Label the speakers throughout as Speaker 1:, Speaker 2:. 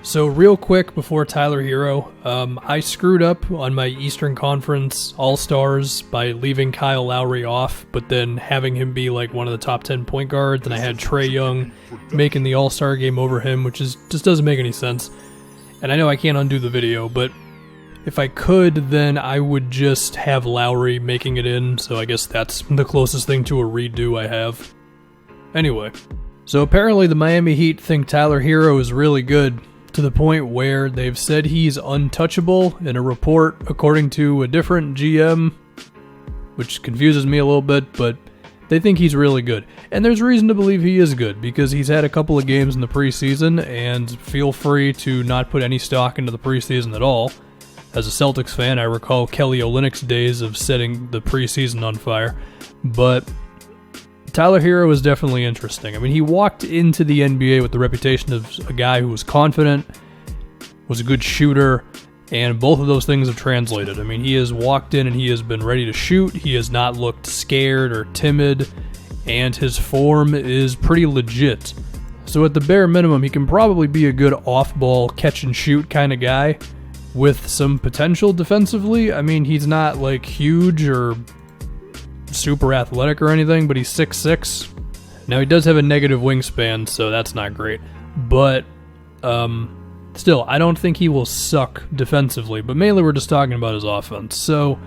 Speaker 1: So real quick before Tyler Herro, I screwed up on my Eastern Conference All-Stars by leaving Kyle Lowry off, but then having him be like one of the top 10 point guards, and I had Trae Young making the All-Star game over him, which just doesn't make any sense. And I know I can't undo the video, but if I could, then I would just have Lowry making it in, so I guess that's the closest thing to a redo I have. Anyway, so apparently the Miami Heat think Tyler Herro is really good, to the point where they've said he's untouchable in a report according to a different GM, which confuses me a little bit, but they think he's really good. And there's reason to believe he is good, because he's had a couple of games in the preseason, and feel free to not put any stock into the preseason at all. As a Celtics fan, I recall Kelly Olynyk's days of setting the preseason on fire, but Tyler Herro is definitely interesting. I mean, he walked into the NBA with the reputation of a guy who was confident, was a good shooter, and both of those things have translated. I mean, he has walked in and he has been ready to shoot. He has not looked scared or timid, and his form is pretty legit. So at the bare minimum, he can probably be a good off-ball catch-and-shoot kind of guy with some potential defensively. I mean, he's not like huge or super athletic or anything, but he's 6'6". Now he does have a negative wingspan, so that's not great. But still, I don't think he will suck defensively, but mainly we're just talking about his offense. So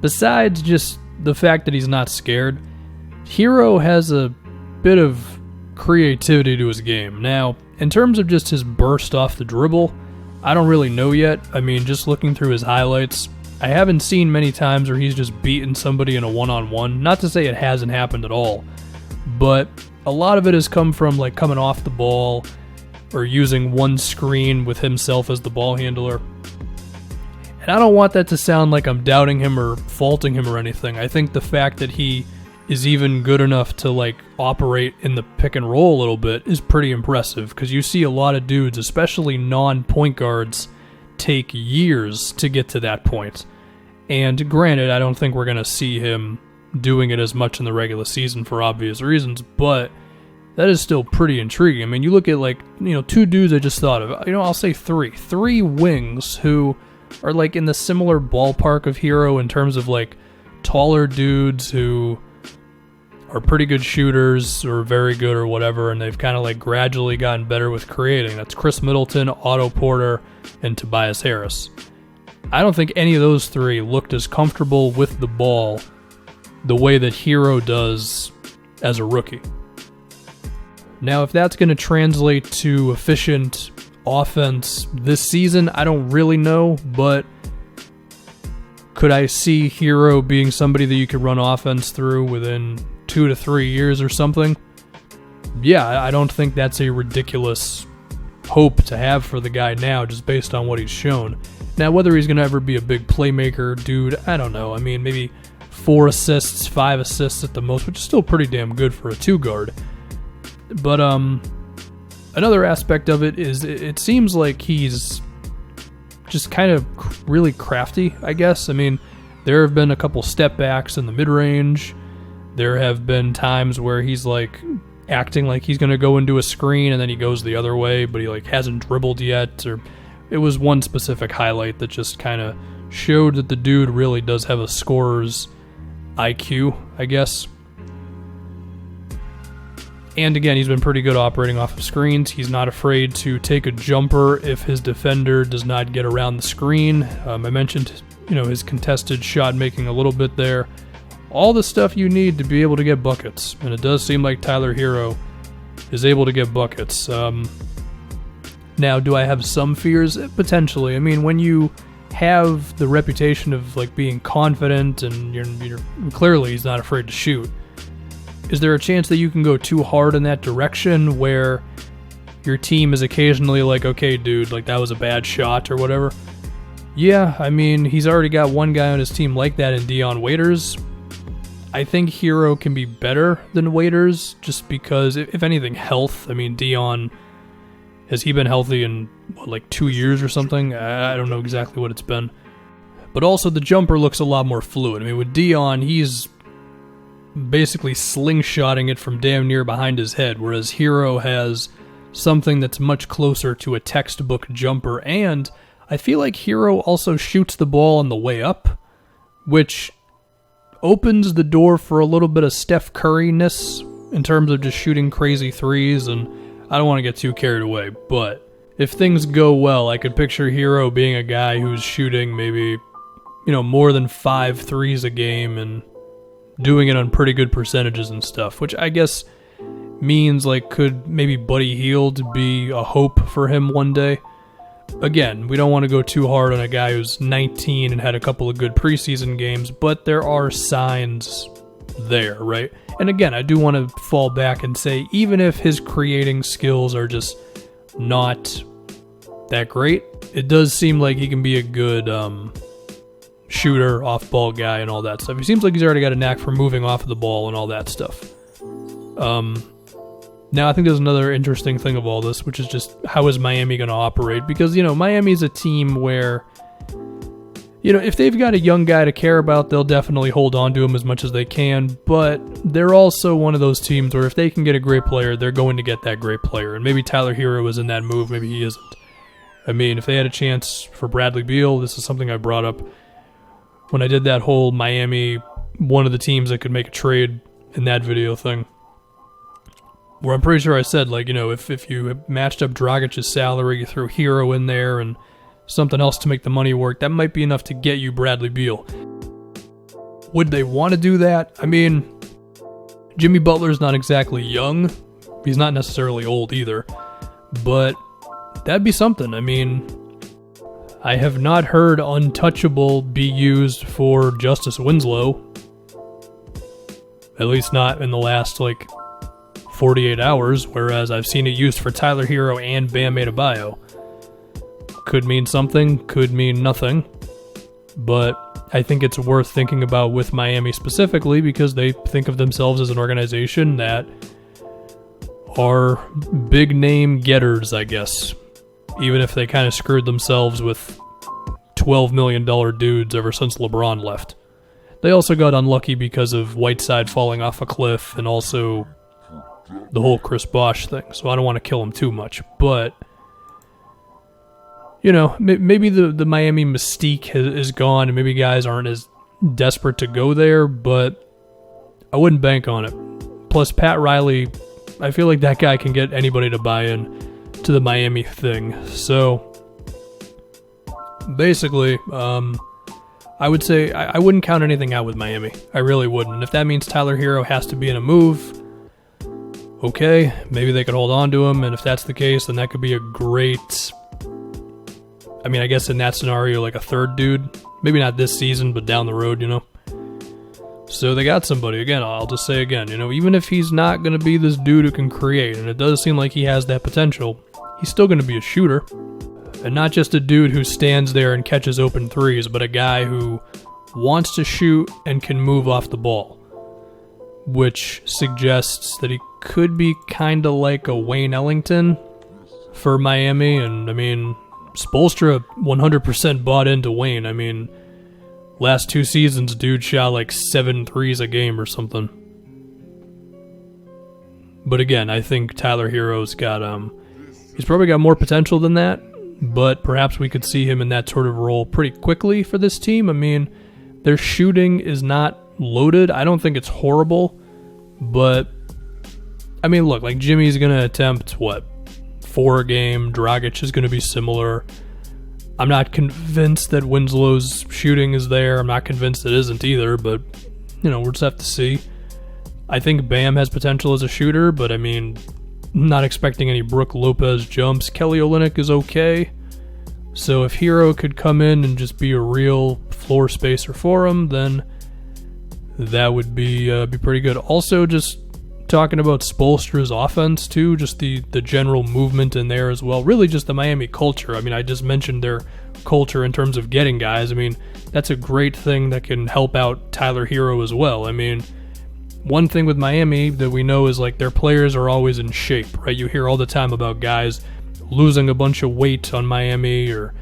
Speaker 1: besides just the fact that he's not scared, Herro has a bit of creativity to his game. Now, in terms of just his burst off the dribble, I don't really know yet. I mean, just looking through his highlights, I haven't seen many times where he's just beaten somebody in a one-on-one. Not to say it hasn't happened at all, but a lot of it has come from like coming off the ball or using one screen with himself as the ball handler. And I don't want that to sound like I'm doubting him or faulting him or anything. I think the fact that he is even good enough to like operate in the pick and roll a little bit is pretty impressive, because you see a lot of dudes, especially non-point guards, take years to get to that point. And granted, I don't think we're going to see him doing it as much in the regular season for obvious reasons, but that is still pretty intriguing. I mean, you look at like, two dudes I just thought of, I'll say three wings who are like in the similar ballpark of Herro in terms of like taller dudes who are pretty good shooters or very good or whatever, and they've kind of like gradually gotten better with creating. That's Chris Middleton, Otto Porter, and Tobias Harris. I don't think any of those three looked as comfortable with the ball the way that Herro does as a rookie. Now, if that's going to translate to efficient offense this season, I don't really know, but could I see Herro being somebody that you could run offense through within 2 to 3 years or something? Yeah, I don't think that's a ridiculous hope to have for the guy now, just based on what he's shown. Now, whether he's going to ever be a big playmaker dude, I don't know. I mean, maybe 4 assists, 5 assists at the most, which is still pretty damn good for a 2-guard. But another aspect of it is it seems like he's just kind of really crafty, I guess. I mean, there have been a couple step backs in the mid-range. There have been times where he's like acting like he's going to go into a screen and then he goes the other way, but he like hasn't dribbled yet. Or it was one specific highlight that just kind of showed that the dude really does have a scorer's IQ, I guess. And again, he's been pretty good operating off of screens. He's not afraid to take a jumper if his defender does not get around the screen. I mentioned, his contested shot making a little bit there. All the stuff you need to be able to get buckets. And it does seem like Tyler Herro is able to get buckets. Now, do I have some fears? Potentially. I mean, when you have the reputation of like being confident and you're clearly he's not afraid to shoot, is there a chance that you can go too hard in that direction where your team is occasionally like, okay, dude, like that was a bad shot or whatever? Yeah, I mean, he's already got one guy on his team like that in Dion Waiters. I think Herro can be better than Waiters just because, if anything, health. I mean, Dion, has he been healthy in, like 2 years or something? I don't know exactly what it's been. But also the jumper looks a lot more fluid. I mean, with Dion, he's basically slingshotting it from damn near behind his head, whereas Herro has something that's much closer to a textbook jumper. And I feel like Herro also shoots the ball on the way up, which opens the door for a little bit of Steph Curry-ness in terms of just shooting crazy threes, and I don't want to get too carried away, but if things go well, I could picture Herro being a guy who's shooting maybe, more than 5 threes a game and doing it on pretty good percentages and stuff, which I guess means could maybe Buddy Hield be a hope for him one day. Again, we don't want to go too hard on a guy who's 19 and had a couple of good preseason games, but there are signs there, right? And again, I do want to fall back and say, even if his creating skills are just not that great, it does seem like he can be a good shooter, off-ball guy, and all that stuff. He seems like he's already got a knack for moving off of the ball and all that stuff. Now, I think there's another interesting thing of all this, which is just how is Miami going to operate? Because, Miami's a team where, if they've got a young guy to care about, they'll definitely hold on to him as much as they can. But they're also one of those teams where if they can get a great player, they're going to get that great player. And maybe Tyler Herro was in that move. Maybe he isn't. I mean, if they had a chance for Bradley Beal, this is something I brought up when I did that whole Miami, one of the teams that could make a trade in that video thing, where I'm pretty sure I said, if you matched up Dragic's salary, you threw Herro in there and something else to make the money work, that might be enough to get you Bradley Beal. Would they want to do that? I mean, Jimmy Butler's not exactly young. He's not necessarily old either. But that'd be something. I mean, I have not heard untouchable be used for Justice Winslow. At least not in the last, 48 hours, whereas I've seen it used for Tyler Herro and Bam Adebayo. Could mean something, could mean nothing, but I think it's worth thinking about with Miami specifically because they think of themselves as an organization that are big name getters, I guess, even if they kind of screwed themselves with $12 million dudes ever since LeBron left. They also got unlucky because of Whiteside falling off a cliff and also the whole Chris Bosh thing, so I don't want to kill him too much, but maybe the Miami mystique is gone and maybe guys aren't as desperate to go there, but I wouldn't bank on it. Plus, Pat Riley, I feel like that guy can get anybody to buy in to the Miami thing. So basically, I would say I wouldn't count anything out with Miami. I really wouldn't. And if that means Tyler Herro has to be in a move, okay, maybe they could hold on to him, and if that's the case, then that could be a great, I guess in that scenario, a third dude. Maybe not this season, but down the road, So they got somebody. Again, I'll just say again, even if he's not going to be this dude who can create, and it does seem like he has that potential, he's still going to be a shooter. And not just a dude who stands there and catches open threes, but a guy who wants to shoot and can move off the ball, which suggests that he could be kind of like a Wayne Ellington for Miami. And Spoelstra 100% bought into Wayne. Last 2 seasons, dude shot 7 threes a game or something. But again, I think Tyler Herro's got, he's probably got more potential than that, but perhaps we could see him in that sort of role pretty quickly for this team. Their shooting is not loaded. I don't think it's horrible, but look, Jimmy's going to attempt, 4 a game. Dragic is going to be similar. I'm not convinced that Winslow's shooting is there. I'm not convinced it isn't either, but, we'll just have to see. I think Bam has potential as a shooter, but, not expecting any Brook Lopez jumps. Kelly Olynyk is okay. So if Herro could come in and just be a real floor spacer for him, then that would be pretty good. Also, just talking about Spoelstra's offense too, just the general movement in there as well. Really just the Miami culture. I just mentioned their culture in terms of getting guys. That's a great thing that can help out Tyler Herro as well. One thing with Miami that we know is their players are always in shape, right? You hear all the time about guys losing a bunch of weight on Miami or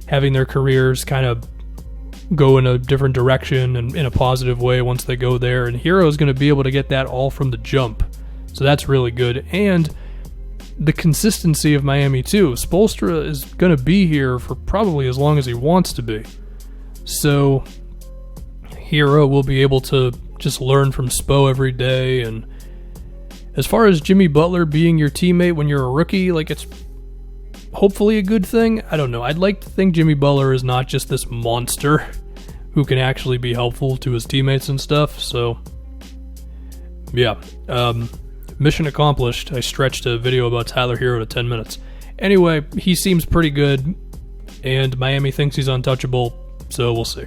Speaker 1: having their careers kind of go in a different direction and in a positive way once they go there. And Herro is going to be able to get that all from the jump. So that's really good. And the consistency of Miami too. Spoelstra is going to be here for probably as long as he wants to be. So Herro will be able to just learn from Spo every day. And as far as Jimmy Butler being your teammate when you're a rookie, like, it's hopefully a good thing. I don't know. I'd like to think Jimmy Butler is not just this monster who can actually be helpful to his teammates and stuff. So yeah, mission accomplished. I stretched a video about Tyler Herro to 10 minutes. Anyway, he seems pretty good, and Miami thinks he's untouchable, so we'll see.